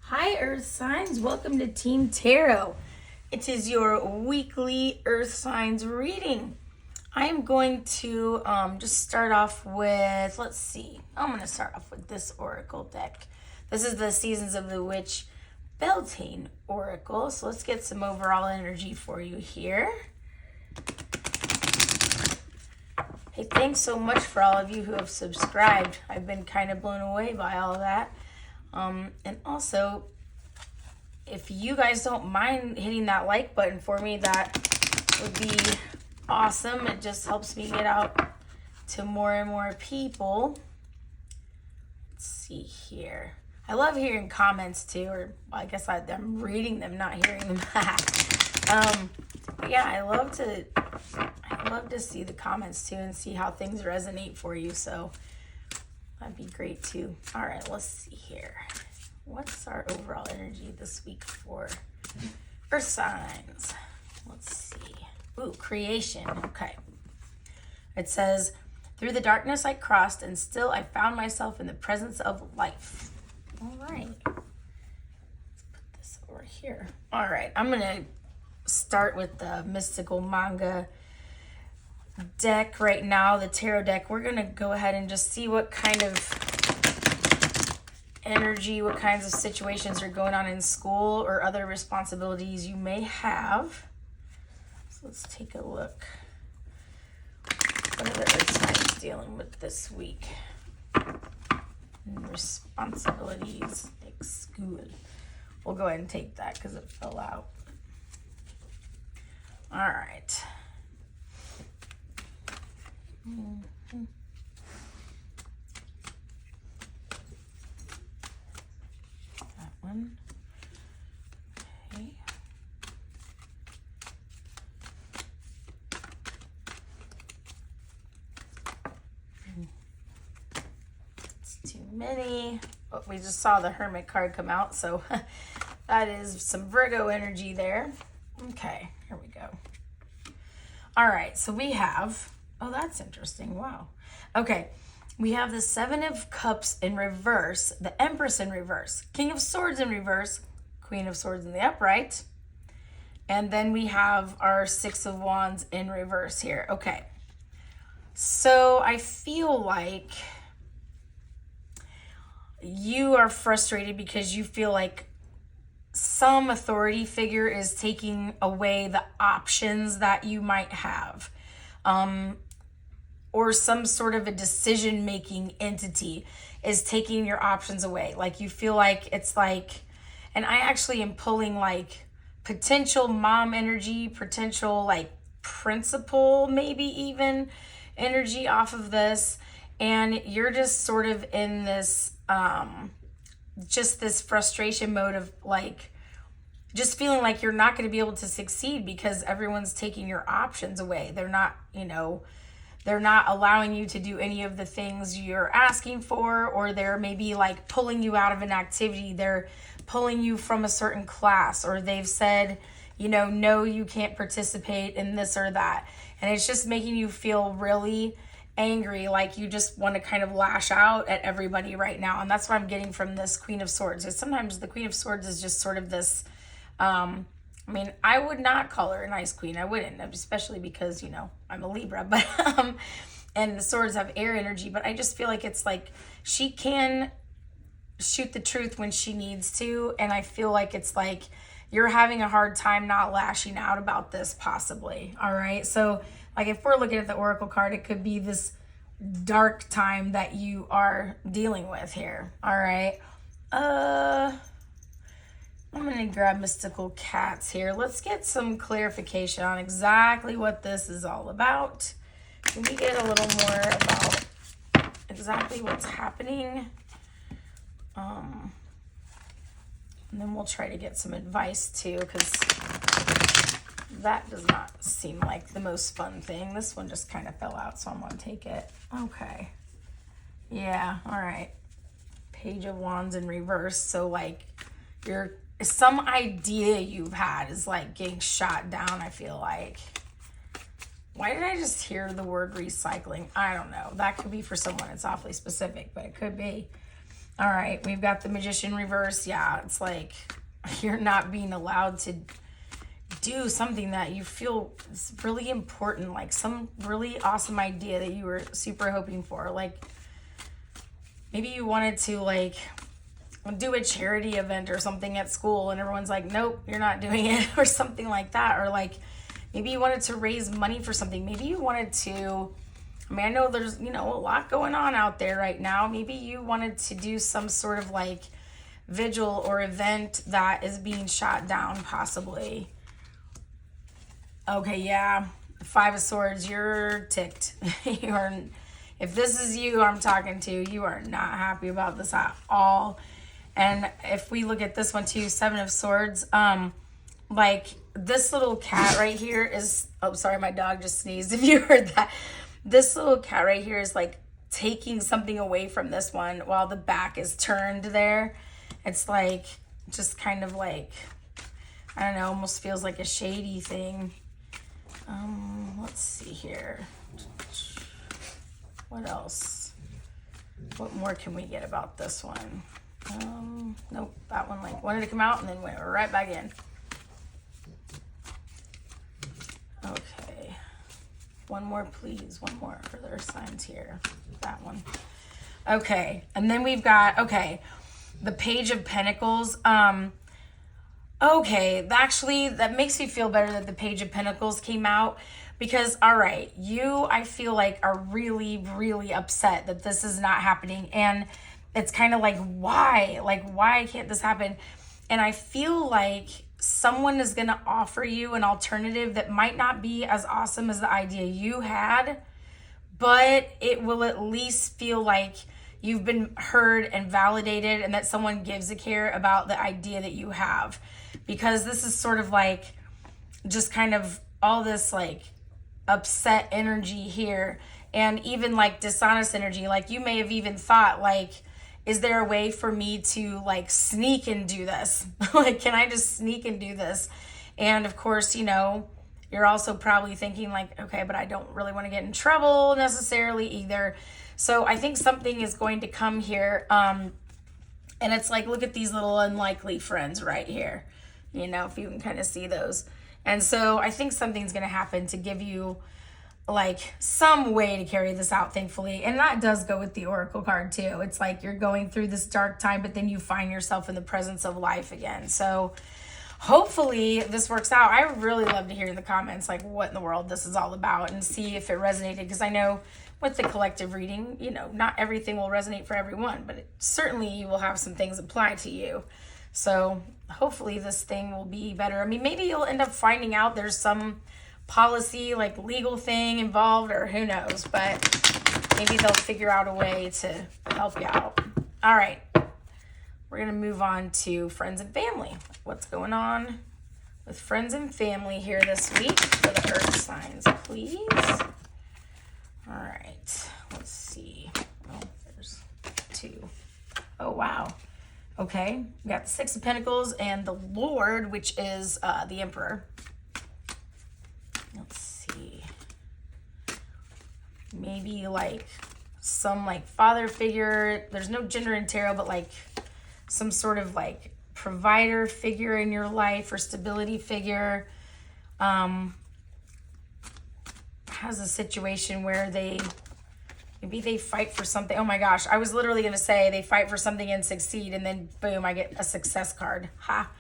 Hi, Earth Signs. Welcome to Team Tarot. It is your weekly Earth Signs reading. I am going to just start off with, let's see. I'm going to start off with this Oracle deck. This is the Seasons of the Witch Beltane Oracle. So let's get some overall energy for you here. Hey, thanks so much for all of you who have subscribed. I've been kind of blown away by all of that. And also, if you guys don't mind hitting that like button for me, that would be awesome. It just helps me get out to more and more people. Let's see here. I love hearing comments too, or I guess I'm reading them, not hearing them. But yeah, I love to see the comments too and see how things resonate for you. So that'd be great too. All right, let's see here. What's our overall energy this week for Earth signs? Let's see. Ooh, creation. Okay. It says, through the darkness I crossed, and still I found myself in the presence of life. All right. Let's put this over here. All right. I'm going to start with the mystical manga deck right now, the tarot deck. We're going to go ahead and just see what kind of energy, what kinds of situations are going on in school or other responsibilities you may have. So let's take a look. What are the Earth signs dealing with this week? Responsibilities, like school. We'll go ahead and take that because it fell out. All right. That one. Okay. It's too many. Oh, we just saw the Hermit card come out, so that is some Virgo energy there. Okay, here we go. All right, so we have, oh, that's interesting. Wow. Okay, we have the Seven of Cups in reverse, the Empress in reverse, King of Swords in reverse, Queen of Swords in the upright, and then we have our Six of Wands in reverse here. Okay, so I feel like you are frustrated because you feel like some authority figure is taking away the options that you might have. Or some sort of a decision-making entity is taking your options away. Like you feel like it's like, and I actually am pulling like potential mom energy, potential like principal, maybe even energy off of this. And you're just sort of in this, just this frustration mode of like, just feeling like you're not going to be able to succeed because everyone's taking your options away. They're not, they're not allowing you to do any of the things you're asking for, or they're maybe like pulling you out of an activity. They're pulling you from a certain class, or they've said, no, you can't participate in this or that. And it's just making you feel really angry, like you just want to kind of lash out at everybody right now. And that's what I'm getting from this Queen of Swords. Is sometimes the Queen of Swords is just sort of this, I would not call her a nice queen. I wouldn't, especially because, I'm a Libra, but, and the swords have air energy, but I just feel like it's like she can shoot the truth when she needs to. And I feel like it's like you're having a hard time not lashing out about this possibly. All right. So like if we're looking at the Oracle card, it could be this dark time that you are dealing with here. All right. I'm going to grab Mystical Cats here. Let's get some clarification on exactly what this is all about. Can we get a little more about exactly what's happening? And then we'll try to get some advice too, because that does not seem like the most fun thing. This one just kind of fell out, so I'm going to take it. Okay. Yeah, all right. Page of Wands in reverse. So like some idea you've had is like getting shot down, I feel like. Why did I just hear the word recycling? I don't know. That could be for someone. It's awfully specific, but it could be. All right, we've got the Magician reverse. Yeah, it's like you're not being allowed to do something that you feel is really important, like some really awesome idea that you were super hoping for. Like maybe you wanted to like do a charity event or something at school and everyone's like, nope, you're not doing it, or something like that. Or like maybe you wanted to raise money for something. Maybe you wanted to, I mean, I know there's, you know, a lot going on out there right now. Maybe you wanted to do some sort of like vigil or event that is being shot down, possibly. Okay, yeah. Five of Swords, you're ticked. If this is you I'm talking to, you are not happy about this at all. And if we look at this one too, Seven of Swords, like this little cat right here is, oh, sorry, my dog just sneezed if you heard that. This little cat right here is like taking something away from this one while the back is turned there. It's like, just kind of like, I don't know, almost feels like a shady thing. Let's see here. What else? What more can we get about this one? Nope, that one like wanted to come out and then went right back in. Okay. One more, please. One more for their signs here. That one. Okay. And then we've got, okay, the Page of Pentacles. Okay, actually, that makes me feel better that the Page of Pentacles came out because, all right, you, I feel like, are really, really upset that this is not happening. And it's kind of like, why? Like, why can't this happen? And I feel like someone is going to offer you an alternative that might not be as awesome as the idea you had, but it will at least feel like you've been heard and validated and that someone gives a care about the idea that you have. Because this is sort of like just kind of all this like upset energy here, and even like dishonest energy. Like you may have even thought like, is there a way for me to like sneak and do this? Like, can I just sneak and do this? And of course, you know, you're also probably thinking like, okay, but I don't really want to get in trouble necessarily either. So I think something is going to come here. And it's like, look at these little unlikely friends right here. You know, if you can kind of see those. And so I think something's going to happen to give you like some way to carry this out, thankfully. And that does go with the Oracle card too. It's like you're going through this dark time, but then you find yourself in the presence of life again. So hopefully this works out. I really love to hear in the comments like what in the world this is all about and see if it resonated. Because I know with the collective reading, you know, not everything will resonate for everyone, but certainly you will have some things apply to you. So hopefully this thing will be better. I mean, maybe you'll end up finding out there's some policy, like legal thing involved, or who knows, but maybe they'll figure out a way to help you out. All right. We're going to move on to friends and family. What's going on with friends and family here this week for the earth signs, please? All right. Let's see. Oh, there's two. Oh, wow. Okay, we got the Six of Pentacles and the Lord, which is the Emperor. Let's see. Maybe like some like father figure. There's no gender in tarot, but like some sort of like provider figure in your life or stability figure. Has a situation where maybe they fight for something. Oh my gosh, I was literally going to say they fight for something and succeed, and then boom, I get a success card. Ha!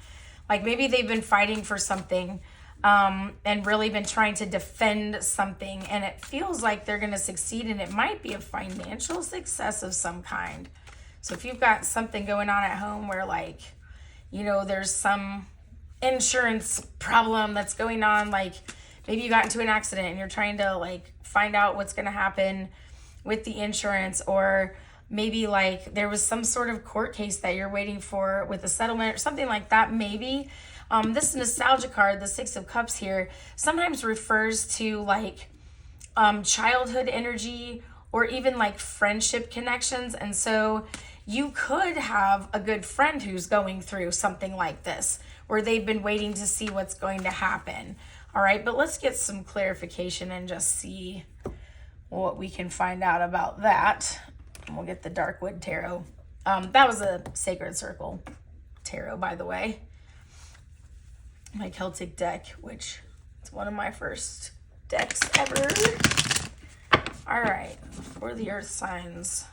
Like maybe they've been fighting for something and really been trying to defend something, and it feels like they're going to succeed, and it might be a financial success of some kind. So if you've got something going on at home where like, you know, there's some insurance problem that's going on, like maybe you got into an accident and you're trying to like find out what's going to happen with the insurance, or maybe like there was some sort of court case that you're waiting for with a settlement or something like that. Maybe this nostalgia card, the Six of Cups here, sometimes refers to like childhood energy or even like friendship connections. And so you could have a good friend who's going through something like this where they've been waiting to see what's going to happen. All right, but let's get some clarification and just see what we can find out about that. And we'll get the Darkwood Tarot That was a Sacred Circle tarot, by the way. My Celtic deck, which is one of my first decks ever. All right, for the earth signs,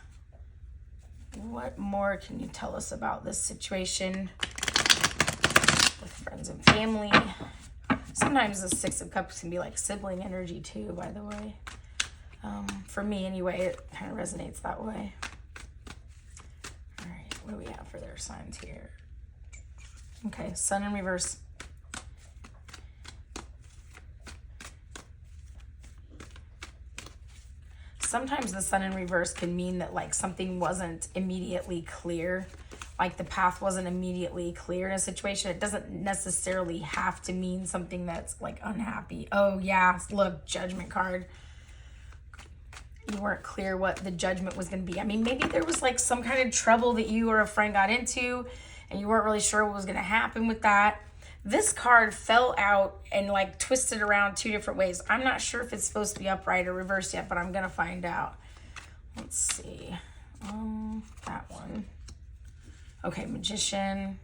what more can you tell us about this situation with friends and family? Sometimes the Six of Cups can be like sibling energy too, by the way. For me anyway, it kind of resonates that way. All right, what do we have for their signs here? Okay, Sun in reverse. Sometimes the Sun in reverse can mean that like something wasn't immediately clear, like the path wasn't immediately clear in a situation. It doesn't necessarily have to mean something that's like unhappy. Oh yeah, look, Judgment card. You weren't clear what the judgment was going to be. I mean, maybe there was like some kind of trouble that you or a friend got into and you weren't really sure what was going to happen with that. This card fell out and like twisted around 2 different ways. I'm not sure if it's supposed to be upright or reversed yet, but I'm going to find out. Let's see. That one. Okay, Magician.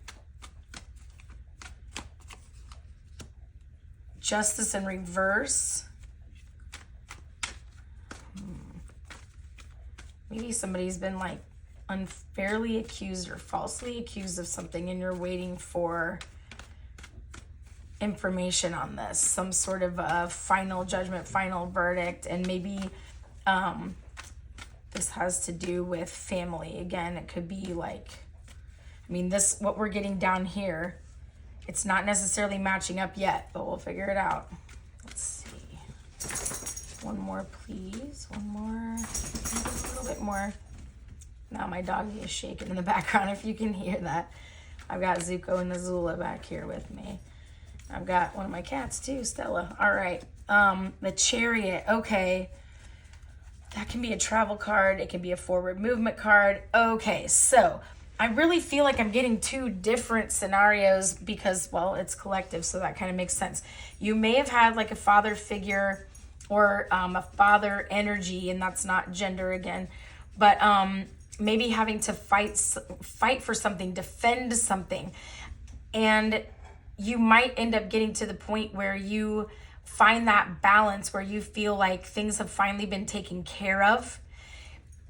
Justice in reverse. Maybe somebody's been like unfairly accused or falsely accused of something and you're waiting for information on this, some sort of a final judgment, final verdict, and maybe this has to do with family. Again, it could be like, I mean, this, what we're getting down here, it's not necessarily matching up yet, but we'll figure it out. Let's see. One more, please. One more. A little bit more. Now my doggy is shaking in the background, if you can hear that. I've got Zuko and Azula back here with me. I've got one of my cats too, Stella. All right. The Chariot. Okay. That can be a travel card. It can be a forward movement card. Okay. So I really feel like I'm getting 2 different scenarios because, well, it's collective. So that kind of makes sense. You may have had like a father figure or a father energy, and that's not gender again, but maybe having to fight for something, defend something. And you might end up getting to the point where you find that balance where you feel like things have finally been taken care of.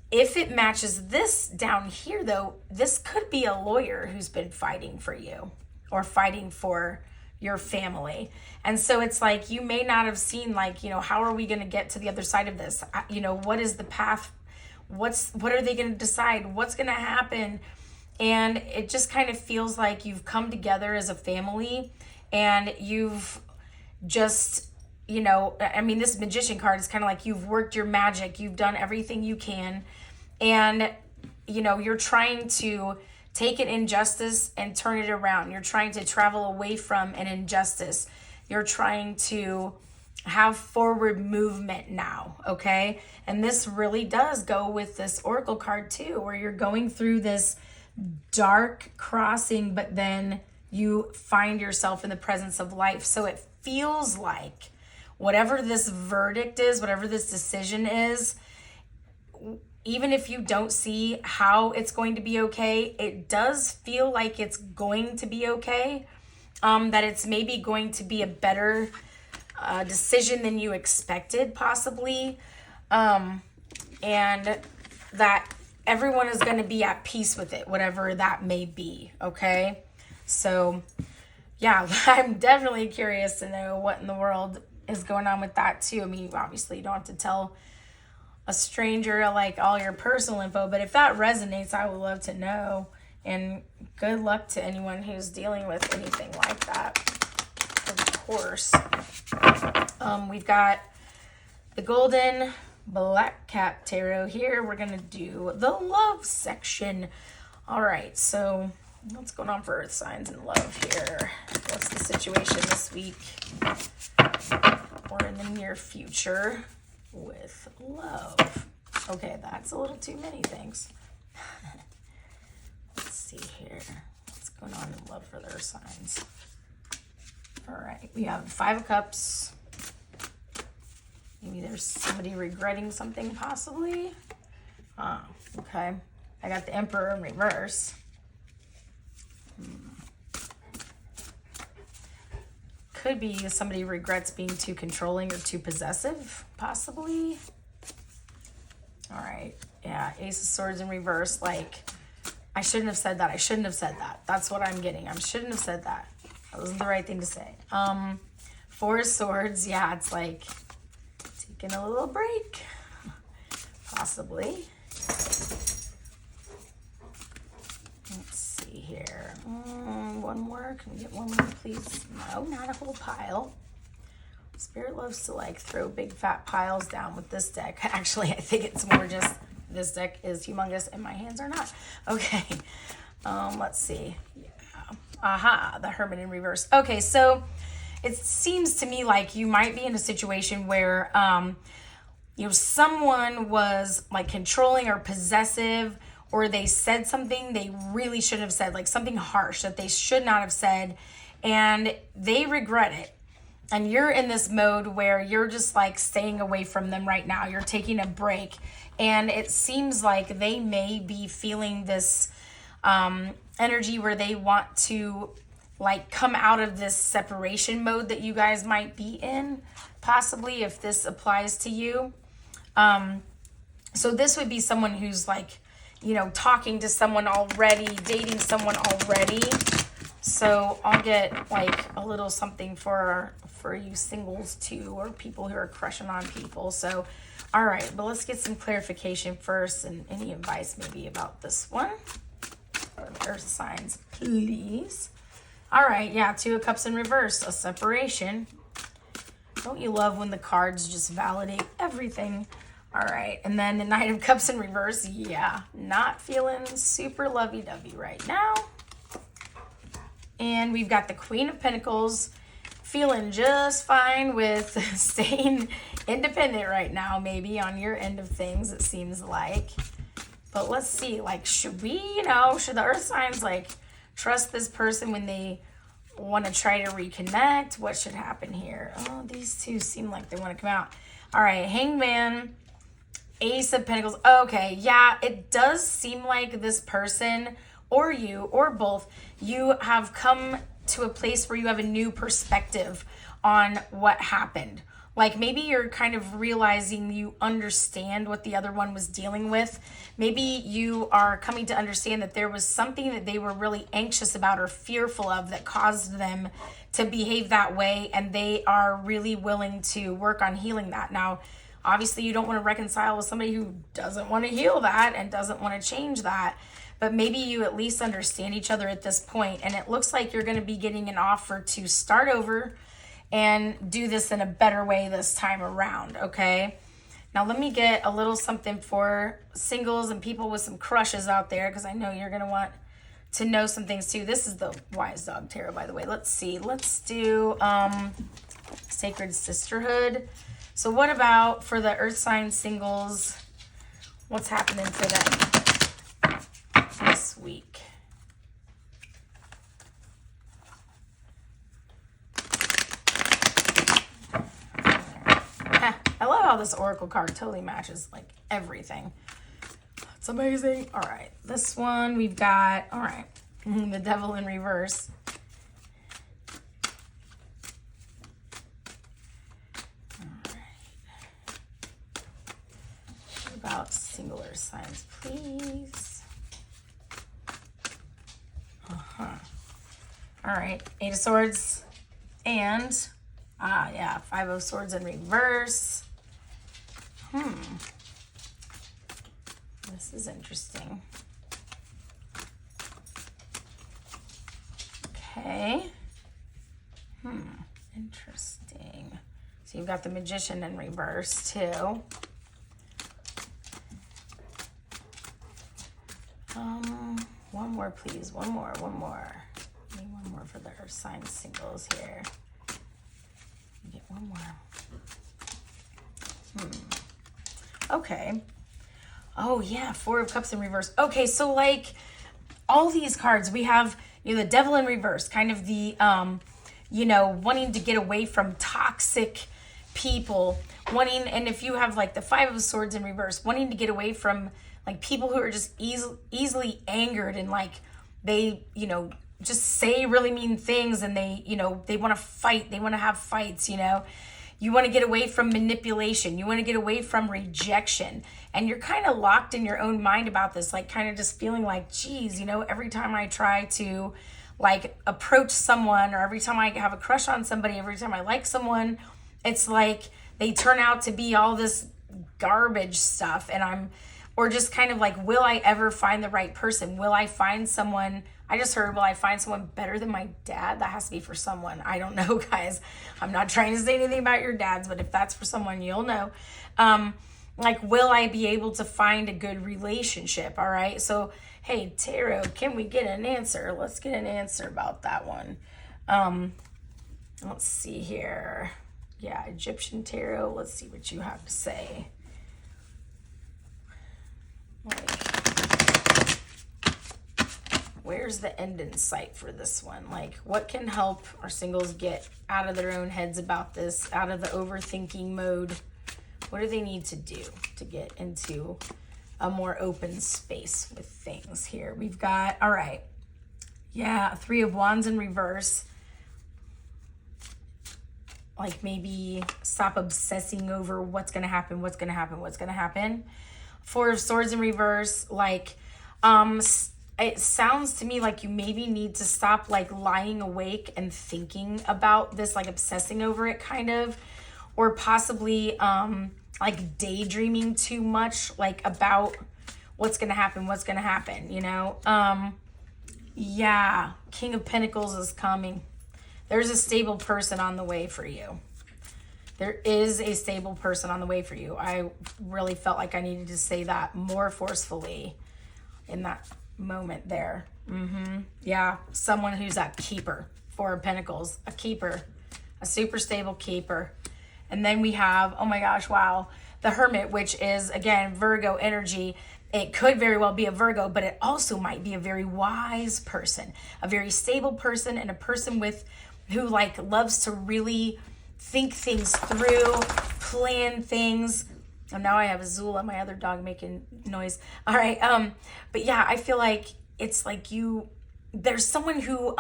If it matches this down here, though, this could be a lawyer who's been fighting for you or fighting for your family. And so it's like, you may not have seen like, you know, how are we going to get to the other side of this? You know, what is the path? What are they going to decide? What's going to happen? And it just kind of feels like you've come together as a family and you've just, you know, I mean, this Magician card is kind of like you've worked your magic. You've done everything you can. And, you know, you're trying to take an injustice and turn it around. You're trying to travel away from an injustice. You're trying to have forward movement now, okay? And this really does go with this Oracle card too, where you're going through this dark crossing, but then you find yourself in the presence of life. So it feels like whatever this verdict is, whatever this decision is, even if you don't see how it's going to be okay, it does feel like it's going to be okay. That it's maybe going to be a better decision than you expected, possibly. And that everyone is going to be at peace with it, whatever that may be, okay? So, yeah, I'm definitely curious to know what in the world is going on with that, too. I mean, obviously, you don't have to tell a stranger, like, all your personal info, but if that resonates, I would love to know. And good luck to anyone who's dealing with anything like that, of course. We've got the Golden Black Cat Tarot here. We're going to do the love section. All right, so what's going on for Earth signs and love here? What's the situation this week or in the near future with love? Okay, that's a little too many things. Let's see here. What's going on in love for their signs? All right, we have 5 of Cups. Maybe there's somebody regretting something, possibly. Okay. I got the Emperor in reverse. Could be somebody regrets being too controlling or too possessive, possibly. All right. Yeah, Ace of Swords in reverse. Like, I shouldn't have said that. I shouldn't have said that. That's what I'm getting. I shouldn't have said that. That wasn't the right thing to say. Four of Swords. Yeah, it's like taking a little break. Possibly. Let's see here. One more. Can we get one more, please? No, not a whole pile. Spirit loves to like throw big fat piles down with this deck. Actually, I think it's more just this deck is humongous and my hands are not. Okay. Let's see. Yeah. Aha, the Hermit in reverse. Okay, so it seems to me like you might be in a situation where someone was like controlling or possessive, or they said something they really shouldn't have said, like something harsh that they should not have said, and they regret it. And you're in this mode where you're just like staying away from them right now. You're taking a break. And it seems like they may be feeling this energy where they want to like come out of this separation mode that you guys might be in, possibly, if this applies to you. So this would be someone who's like, talking to someone already, dating someone already. So I'll get like a little something for you singles too, or people who are crushing on people. So, all right, but let's get some clarification first and any advice maybe about this one. For the Earth signs, please. All right, yeah, Two of Cups in reverse, a separation. Don't you love when the cards just validate everything? All right, and then the Knight of Cups in reverse. Yeah, not feeling super lovey-dovey right now. And we've got the Queen of Pentacles, feeling just fine with staying independent right now, maybe on your end of things, it seems like. But let's see, like, should the Earth signs, like, trust this person when they want to try to reconnect? What should happen here? Oh, these two seem like they want to come out. All right, Hangman, Ace of Pentacles. Okay, yeah, it does seem like this person, or you, or both, you have come to a place where you have a new perspective on what happened. Like maybe you're kind of realizing you understand what the other one was dealing with. Maybe you are coming to understand that there was something that they were really anxious about or fearful of that caused them to behave that way, and they are really willing to work on healing that. Now, obviously you don't want to reconcile with somebody who doesn't want to heal that and doesn't want to change that. But maybe you at least understand each other at this point, and it looks like you're going to be getting an offer to start over and do this in a better way this time around, okay? Now let me get a little something for singles and people with some crushes out there, because I know you're going to want to know some things too. This is the Wise Dog Tarot, by the way. Let's see. Let's do Sacred Sisterhood. So what about for the Earth sign singles? What's happening for them this week? I love how this Oracle card totally matches like everything. It's amazing. All right, this one we've got, all right, the Devil in reverse. All right. What about singular signs, please? All right, Eight of Swords and, yeah, Five of Swords in reverse. This is interesting. Okay. Interesting. So you've got the Magician in reverse too. One more, please. One more. Maybe one more for the Earth sign singles here. Get one more. Okay. Oh yeah, Four of Cups in reverse. Okay, so like all these cards, we have, the Devil in reverse, kind of the, wanting to get away from toxic people, and if you have like the Five of Swords in reverse, wanting to get away from like people who are just easily angered, and like they, just say really mean things, and they, they want to fight. They want to have fights, You want to get away from manipulation. You want to get away from rejection. And you're kind of locked in your own mind about this, like kind of just feeling like, geez, every time I try to like approach someone, or every time I have a crush on somebody, every time I like someone, it's like they turn out to be all this garbage stuff. And or just kind of like, will I ever find the right person? Will I find someone? I just heard, will I find someone better than my dad? That has to be for someone. I don't know, guys. I'm not trying to say anything about your dads, but if that's for someone, you'll know. Like, will I be able to find a good relationship? All right. So, hey, Tarot, can we get an answer? Let's get an answer about that one. Let's see here. Yeah, Egyptian Tarot. Let's see what you have to say. Where's the end in sight for this one? Like, what can help our singles get out of their own heads about this, out of the overthinking mode? What do they need to do to get into a more open space with things here? We've got, all right. Yeah, 3 of Wands in reverse. Like, maybe stop obsessing over what's going to happen, what's going to happen, what's going to happen. 4 of Swords in reverse. Like, it sounds to me like you maybe need to stop like lying awake and thinking about this, like obsessing over it kind of, or possibly like daydreaming too much, like about what's going to happen, Yeah, King of Pentacles is coming. There's a stable person on the way for you. There is a stable person on the way for you. I really felt like I needed to say that more forcefully in that moment there. Yeah, someone who's a keeper. 4 of Pentacles, a keeper, a super stable keeper. And then we have, oh my gosh, wow, the Hermit, which is, again, Virgo energy. It could very well be a Virgo, but it also might be a very wise person, a very stable person, and a person who like loves to really think things through, plan things. And now I have Azula, my other dog, making noise. All right. But yeah, I feel like it's like there's someone who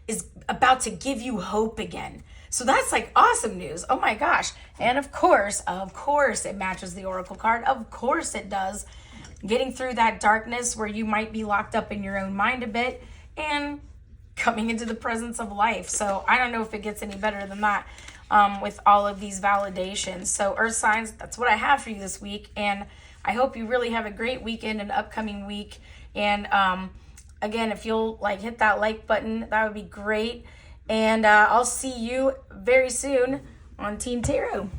is about to give you hope again. So that's like awesome news. Oh my gosh. And of course, it matches the Oracle card. Of course it does. Getting through that darkness where you might be locked up in your own mind a bit and coming into the presence of life. So I don't know if it gets any better than that. With all of these validations. So Earth signs, that's what I have for you this week. And I hope you really have a great weekend and upcoming week. And again, if you'll like hit that like button, that would be great. And I'll see you very soon on Team Tarot.